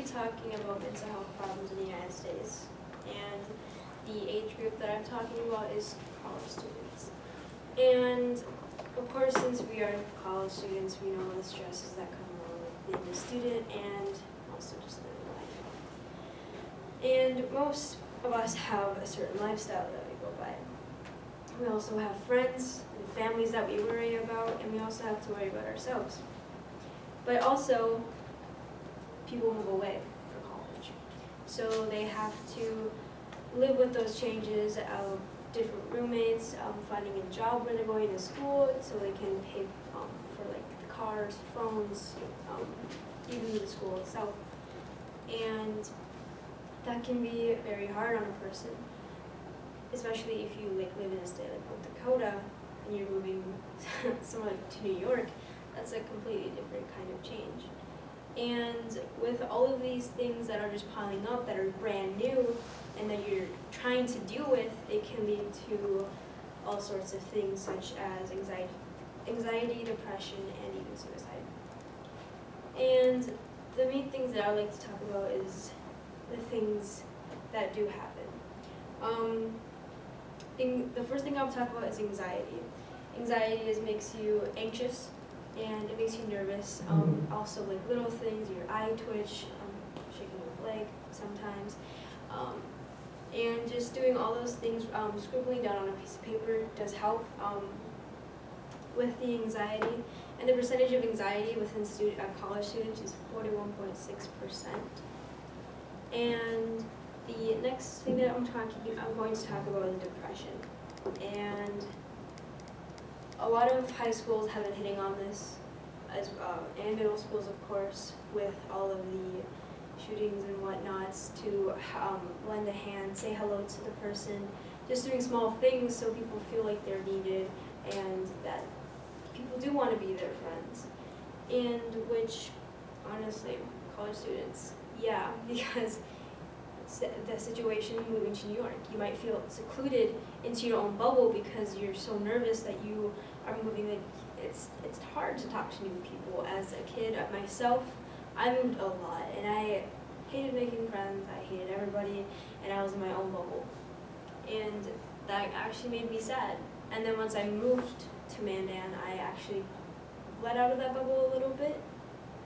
be talking about mental health problems in the United States. And the age group that I'm talking about is college students. And of course, since we are college students, we know the stresses that come along with being a student and also just living life. And most of us have a certain lifestyle that we go by. We also have friends and families that we worry about, and we also have to worry about ourselves. But also, people move away for college. So they have to live with those changes of different roommates, finding a job where they're going to school so they can pay for like the cars, phones, even the school itself. And that can be very hard on a person, especially if you like live in a state like North Dakota and you're moving somewhere to New York. That's a completely different kind of change. And with all of these things that are just piling up that are brand new and that you're trying to deal with, it can lead to all sorts of things such as anxiety, depression, and even suicide. And the main things that I like to talk about is the things that do happen. The first thing I'll talk about is anxiety. Anxiety makes you anxious and it makes you nervous. Also like little things, your eye twitch, shaking your leg sometimes. And just doing all those things, scribbling down on a piece of paper does help with the anxiety. And the percentage of anxiety within college students is 41.6%. And the next thing that I'm going to talk about is depression. And a lot of high schools have been hitting on this, and middle schools, of course, with all of the shootings and whatnots, to lend a hand, say hello to the person, just doing small things so people feel like they're needed and that people do want to be their friends. And which, honestly, college students, yeah, because the situation moving to New York, you might feel secluded into your own bubble because you're so nervous that you are moving. Like it's hard to talk to new people. As a kid, myself, I moved a lot, and I hated making friends. I hated everybody, and I was in my own bubble, and that actually made me sad. And then once I moved to Mandan, I actually let out of that bubble a little bit,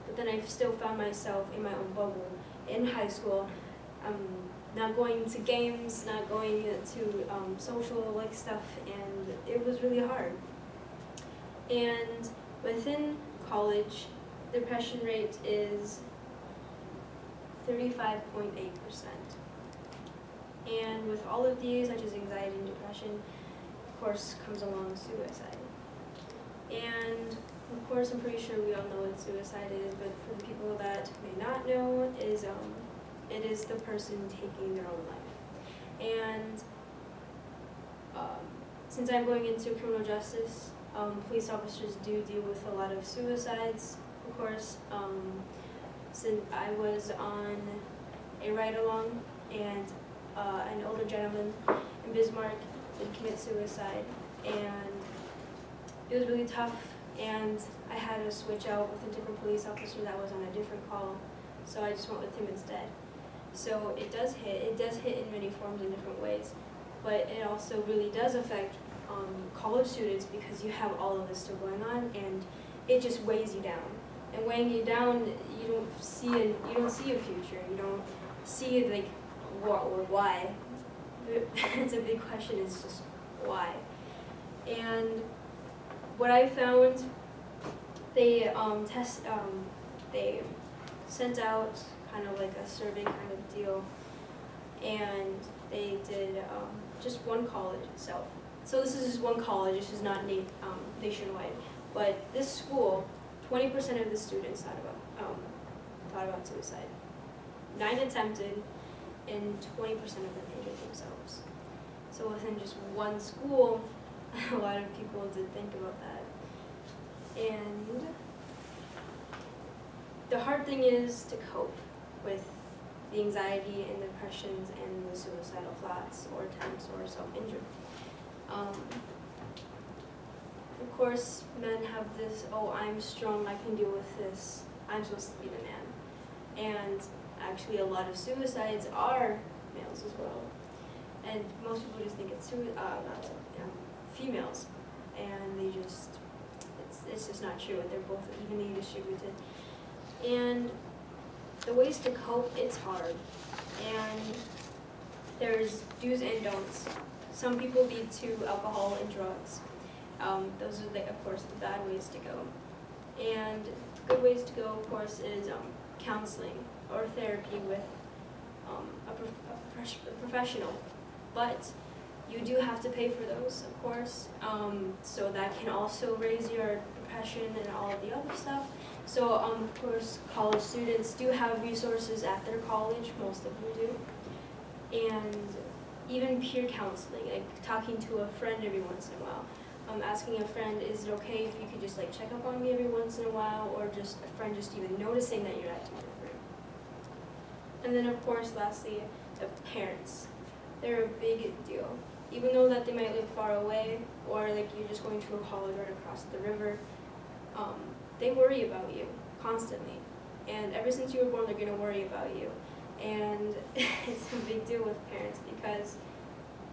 but then I still found myself in my own bubble in high school. Not going to games, not going to social like stuff, and it was really hard. And within college, the depression rate is 35.8%. And with all of these, such as anxiety and depression, of course, comes along suicide. And of course, I'm pretty sure we all know what suicide is, but for the people that may not know, it is the person taking their own life. And since I'm going into criminal justice, police officers do deal with a lot of suicides, of course. Since I was on a ride-along, and an older gentleman in Bismarck did commit suicide, and it was really tough, and I had to switch out with a different police officer that was on a different call, so I just went with him instead. So it does hit in many forms in different ways, but it also really does affect college students because you have all of this still going on, and it just weighs you down. And weighing you down, you don't see a future. You don't see like what or why. It's a big question. It's just why. And what I found, they they sent out kind of like a survey kind of deal, and they did just one college itself. So this is just one college. This is not nationwide, but this school, 20% of the students thought about suicide. 9 attempted, and 20% of them injured themselves. So within just one school, a lot of people did think about that. And the hard thing is to cope with the anxiety and depressions and the suicidal thoughts or attempts or self-injury. Of course, men have this, oh, I'm strong, I can deal with this, I'm supposed to be the man. And actually a lot of suicides are males as well. And most people just think it's females, and it's just not true. They're both evenly distributed. And the ways to cope, it's hard. And there's do's and don'ts. Some people lead to alcohol and drugs. Those are, of course, the bad ways to go. And good ways to go, of course, is counseling or therapy with a professional. But you do have to pay for those, of course. So that can also raise your depression and all of the other stuff. So, of course, college students do have resources at their college, most of them do. And even peer counseling, like talking to a friend every once in a while. Asking a friend, is it okay if you could just like check up on me every once in a while, or just a friend just even noticing that you're acting different. And then, of course, lastly, the parents. They're a big deal. Even though that they might live far away, or like you're just going to a college right across the river, they worry about you constantly. And ever since you were born, they're going to worry about you. And it's a big deal with parents because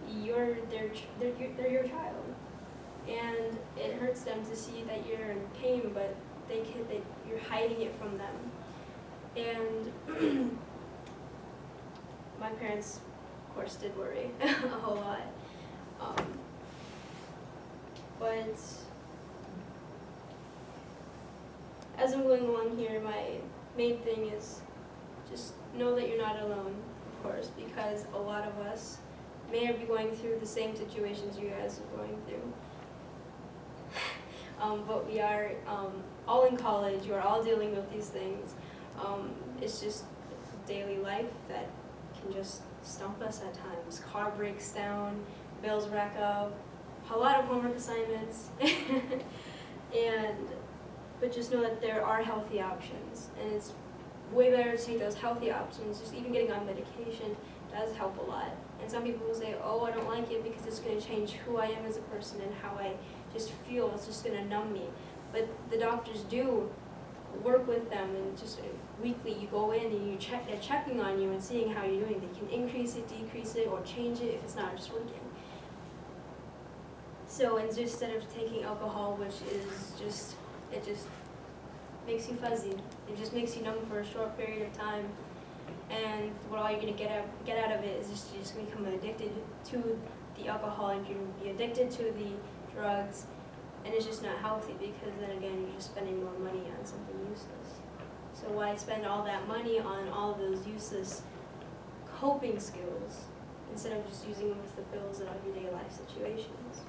they're your child. And it hurts them to see that you're in pain, but you're hiding it from them. And my parents, of course, did worry a whole lot. But as I'm going along here, my main thing is just know that you're not alone, of course, because a lot of us may be going through the same situations you guys are going through. But we are all in college, we're all dealing with these things. It's just daily life that can just stump us at times. Car breaks down, bills rack up, a lot of homework assignments. But just know that there are healthy options, and it's way better to take those healthy options. Just even getting on medication does help a lot. And some people will say, oh, I don't like it because it's going to change who I am as a person and how I just feel. It's just going to numb me. But the doctors do work with them, and just weekly you go in and they're checking on you and seeing how you're doing. They can increase it, decrease it, or change it if it's not just working. So instead of taking alcohol, which is it just makes you fuzzy. It just makes you numb for a short period of time. And what all you're going to get out of it is you're just going to become addicted to the alcohol, and you're going to be addicted to the drugs, and it's just not healthy because then again you're just spending more money on something useless. So why spend all that money on all of those useless coping skills instead of just using them with the bills in everyday life situations?